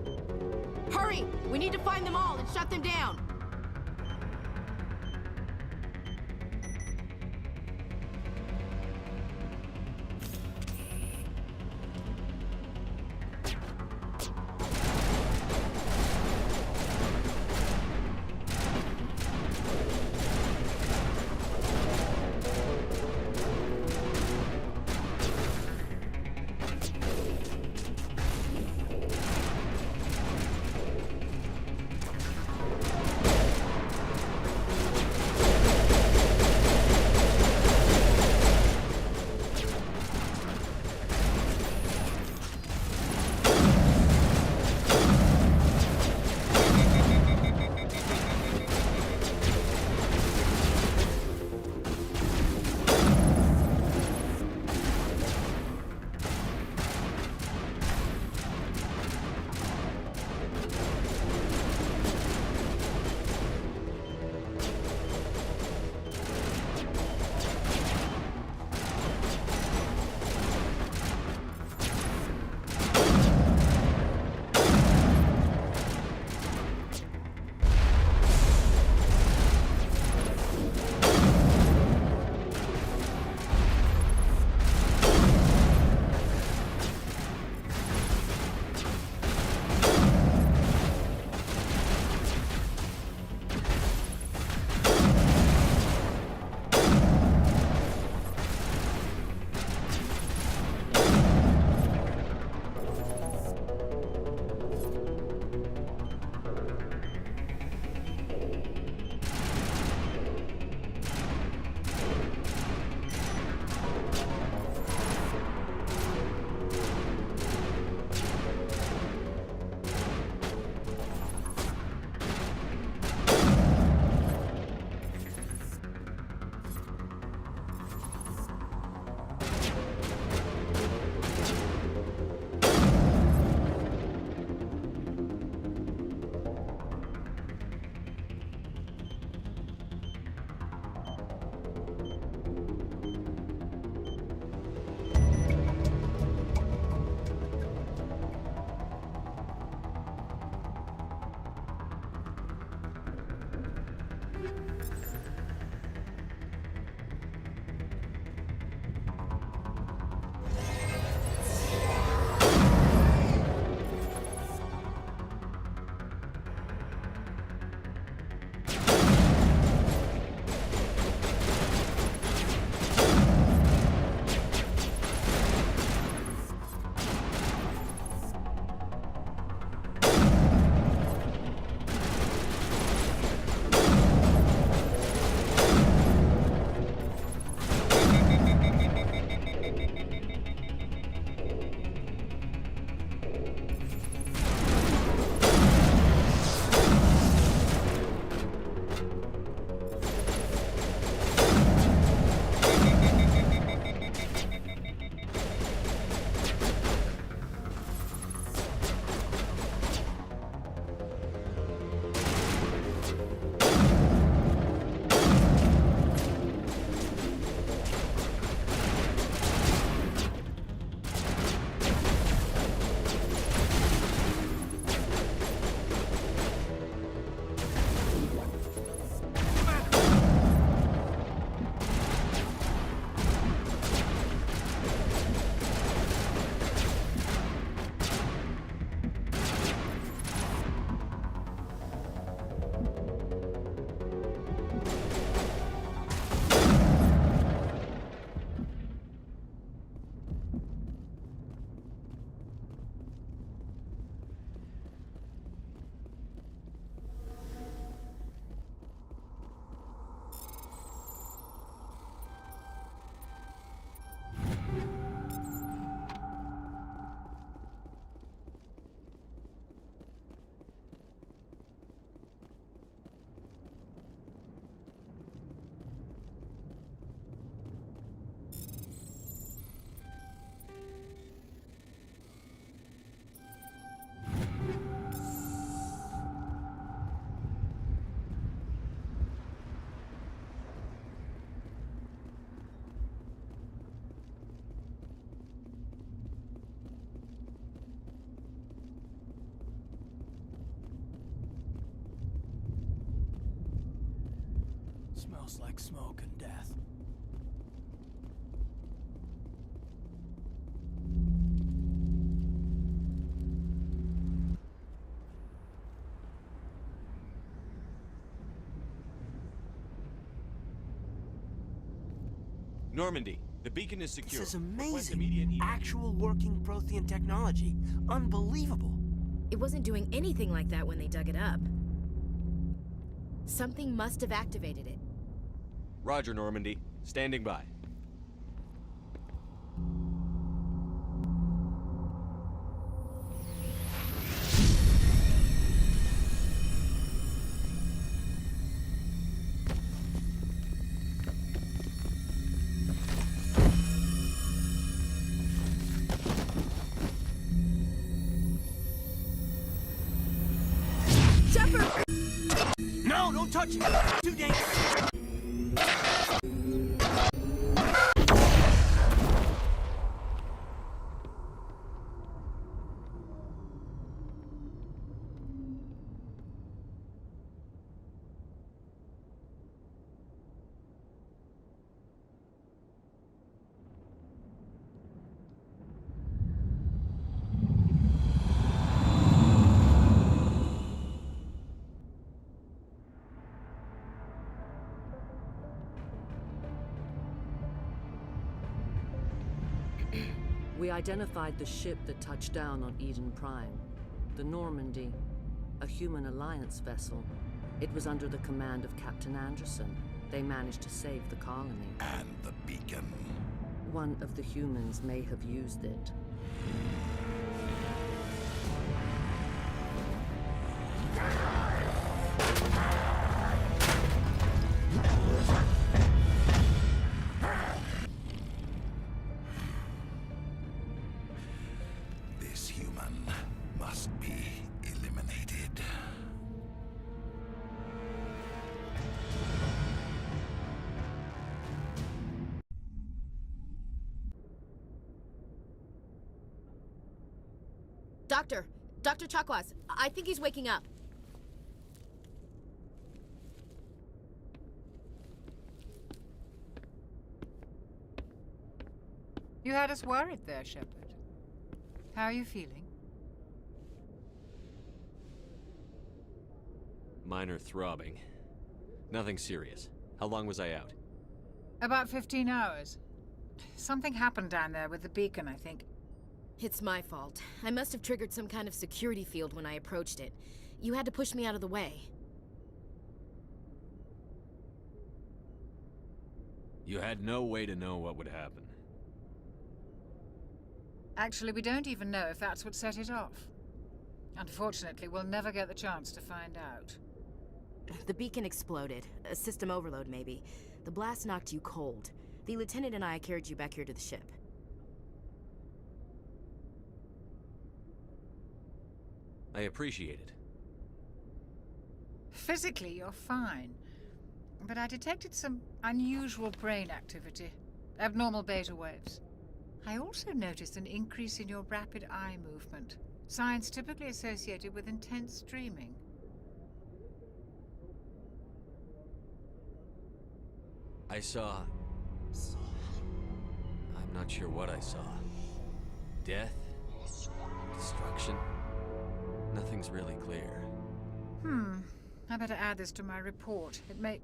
Hurry! We need to find them all and shut them down! Smells like smoke and death. Normandy, the beacon is secure. This is Request amazing. immediate Actual working Prothean technology. Unbelievable. It wasn't doing anything like that when they dug it up. Something must have activated it. Roger, Normandy. Standing by. No, don't touch it! Too dangerous! We identified the ship that touched down on Eden Prime. The Normandy, a human alliance vessel. It was under the command of Captain Anderson. They managed to save the colony. And the beacon. One of the humans may have used it. This human must be eliminated. Dr. Chakwas, I think he's waking up. You had us worried there, Shepard. How are you feeling? Minor throbbing. Nothing serious. How long was I out? About 15 hours. Something happened down there with the beacon, I think. It's my fault. I must have triggered some kind of security field when I approached it. You had to push me out of the way. You had no way to know what would happen. Actually, we don't even know if that's what set it off. Unfortunately, we'll never get the chance to find out. The beacon exploded. A system overload, maybe. The blast knocked you cold. The lieutenant and I carried you back here to the ship. I appreciate it. Physically, you're fine. But I detected some unusual brain activity. Abnormal beta waves. I also noticed an increase in your rapid eye movement. Signs typically associated with intense dreaming. I saw... I'm not sure what I saw. Death? Destruction? Nothing's really clear. I better add this to my report. It may...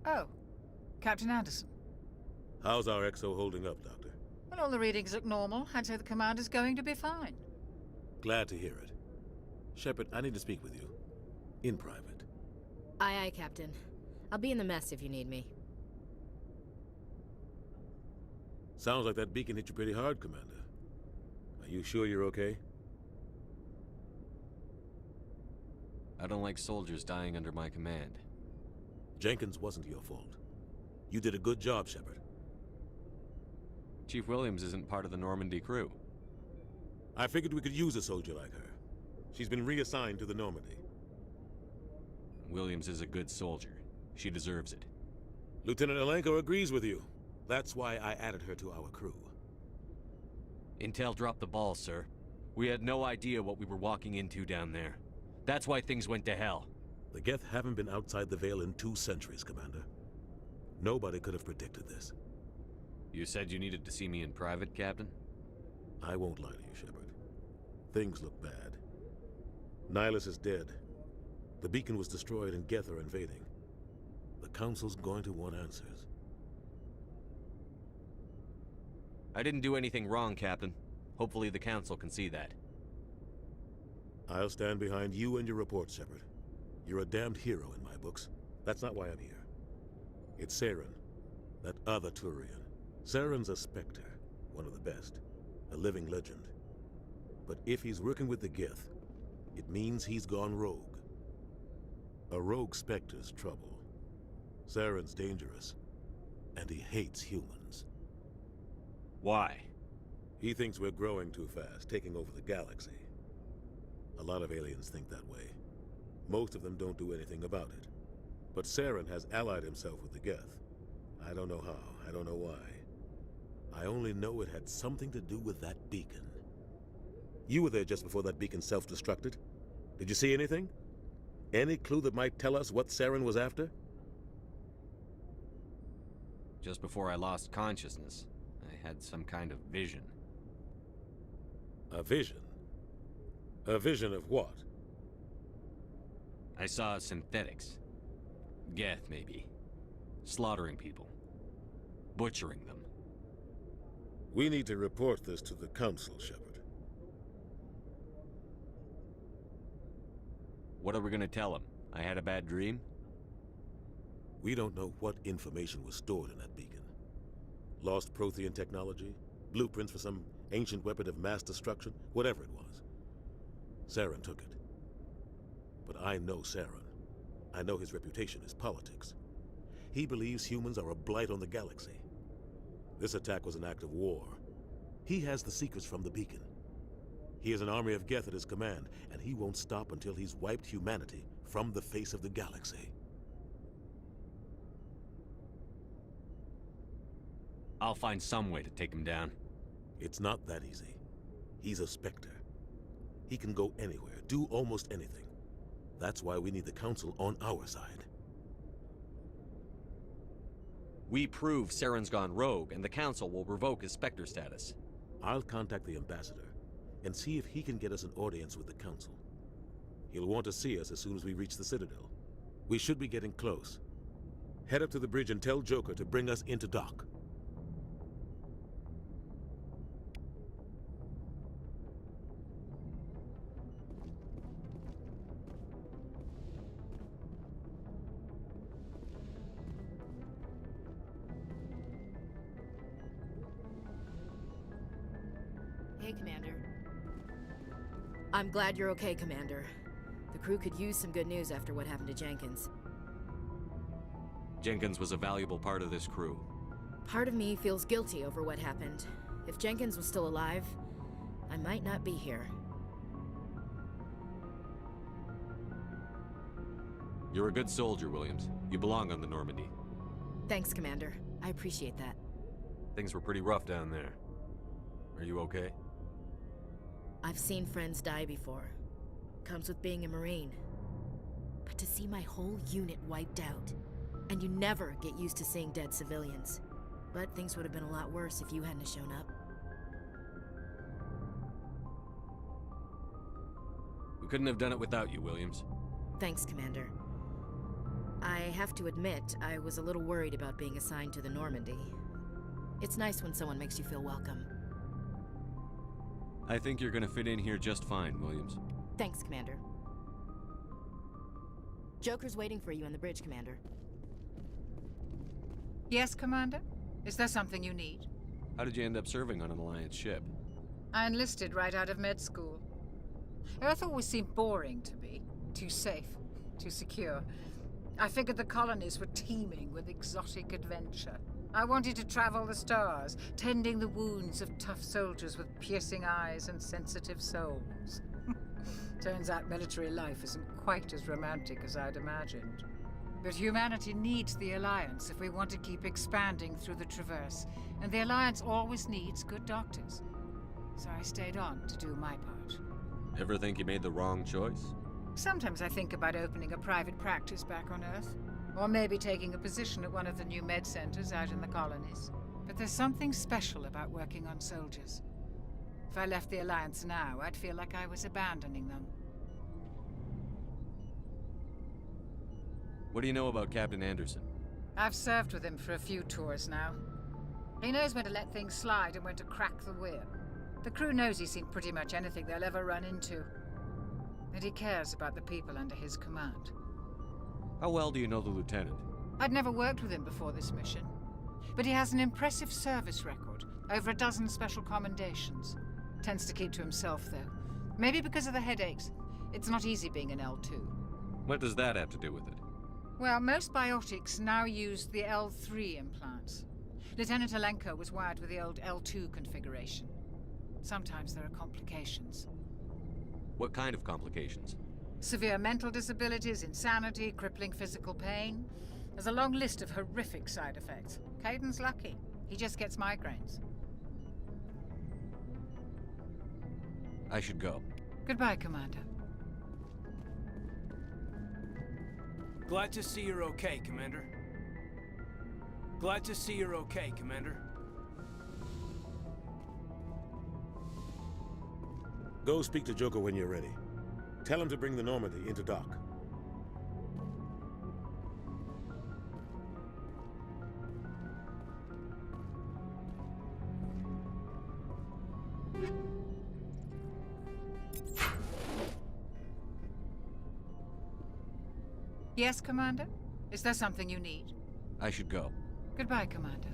Oh, Captain Anderson. How's our XO holding up, Doctor? Well, all the readings look normal. I'd say the commander's going to be fine. Glad to hear it. Shepard, I need to speak with you. In private. Aye, aye, Captain. I'll be in the mess if you need me. Sounds like that beacon hit you pretty hard, Commander. Are you sure you're okay? I don't like soldiers dying under my command. Jenkins wasn't your fault. You did a good job, Shepard. Chief Williams isn't part of the Normandy crew. I figured we could use a soldier like her. She's been reassigned to the Normandy. Williams is a good soldier. She deserves it. Lieutenant Alenko agrees with you. That's why I added her to our crew. Intel dropped the ball, sir. We had no idea what we were walking into down there. That's why things went to hell. The Geth haven't been outside the Veil in 2 centuries, Commander. Nobody could have predicted this. You said you needed to see me in private, Captain? I won't lie to you, Shepard. Things look bad. Nihilus is dead. The beacon was destroyed and Geth are invading. The Council's going to want answers. I didn't do anything wrong, Captain. Hopefully the Council can see that. I'll stand behind you and your report, Shepard. You're a damned hero in my books. That's not why I'm here. It's Saren, that other Turian. Saren's a Spectre, one of the best, a living legend. But if he's working with the Geth, it means he's gone rogue. A rogue Spectre's trouble. Saren's dangerous, and he hates humans. Why? He thinks we're growing too fast, taking over the galaxy. A lot of aliens think that way. Most of them don't do anything about it. But Saren has allied himself with the Geth. I don't know how, I don't know why. I only know it had something to do with that beacon. You were there just before that beacon self-destructed. Did you see anything? Any clue that might tell us what Saren was after? Just before I lost consciousness, I had some kind of vision. A vision? A vision of what? I saw synthetics. Geth, maybe. Slaughtering people. Butchering them. We need to report this to the Council, Shepard. What are we gonna tell them? I had a bad dream? We don't know what information was stored in that beacon. Lost Prothean technology? Blueprints for some ancient weapon of mass destruction? Whatever it was. Saren took it. But I know Saren. I know his reputation is politics. He believes humans are a blight on the galaxy. This attack was an act of war. He has the secrets from the beacon. He has an army of Geth at his command, and he won't stop until he's wiped humanity from the face of the galaxy. I'll find some way to take him down. It's not that easy. He's a Spectre. He can go anywhere, do almost anything. That's why we need the Council on our side. We prove Saren's gone rogue, and the Council will revoke his Spectre status. I'll contact the Ambassador, and see if he can get us an audience with the Council. He'll want to see us as soon as we reach the Citadel. We should be getting close. Head up to the bridge and tell Joker to bring us into dock. Hey, Commander. I'm glad you're okay, Commander. The crew could use some good news after what happened to Jenkins. Jenkins was a valuable part of this crew. Part of me feels guilty over what happened. If Jenkins was still alive, I might not be here. You're a good soldier, Williams. You belong on the Normandy. Thanks, Commander. I appreciate that. Things were pretty rough down there. Are you okay? I've seen friends die before. Comes with being a Marine. But to see my whole unit wiped out, and you never get used to seeing dead civilians. But things would have been a lot worse if you hadn't shown up. We couldn't have done it without you, Williams. Thanks, Commander. I have to admit, I was a little worried about being assigned to the Normandy. It's nice when someone makes you feel welcome. I think you're gonna fit in here just fine, Williams. Thanks, Commander. Joker's waiting for you on the bridge, Commander. Yes, Commander? Is there something you need? How did you end up serving on an Alliance ship? I enlisted right out of med school. Earth always seemed boring to me. Too safe, too secure. I figured the colonies were teeming with exotic adventure. I wanted to travel the stars, tending the wounds of tough soldiers with piercing eyes and sensitive souls. Turns out military life isn't quite as romantic as I'd imagined. But humanity needs the Alliance if we want to keep expanding through the Traverse, and the Alliance always needs good doctors. So I stayed on to do my part. Ever think you made the wrong choice? Sometimes I think about opening a private practice back on Earth. Or maybe taking a position at one of the new med centers out in the colonies. But there's something special about working on soldiers. If I left the Alliance now, I'd feel like I was abandoning them. What do you know about Captain Anderson? I've served with him for a few tours now. He knows when to let things slide and when to crack the whip. The crew knows he's seen pretty much anything they'll ever run into. And he cares about the people under his command. How well do you know the lieutenant? I'd never worked with him before this mission. But he has an impressive service record, over a dozen special commendations. Tends to keep to himself, though. Maybe because of the headaches. It's not easy being an L2. What does that have to do with it? Well, most biotics now use the L3 implants. Lieutenant Alenko was wired with the old L2 configuration. Sometimes there are complications. What kind of complications? Severe mental disabilities, insanity, crippling physical pain. There's a long list of horrific side effects. Kaiden's lucky. He just gets migraines. I should go. Goodbye, Commander. Glad to see you're okay, Commander. Glad to see you're okay, Commander. Go speak to Joker when you're ready. Tell him to bring the Normandy into dock. Yes, Commander? Is there something you need? I should go. Goodbye, Commander.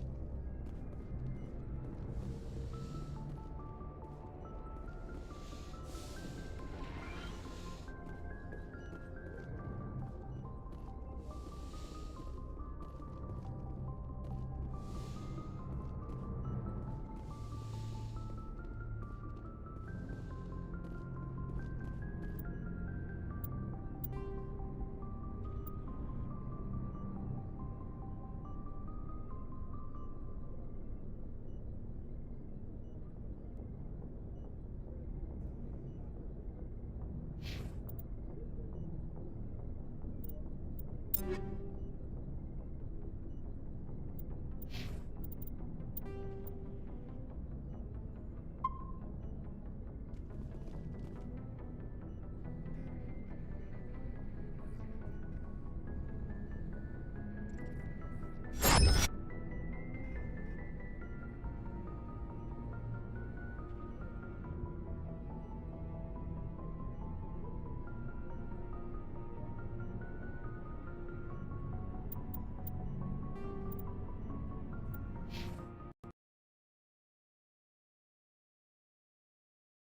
you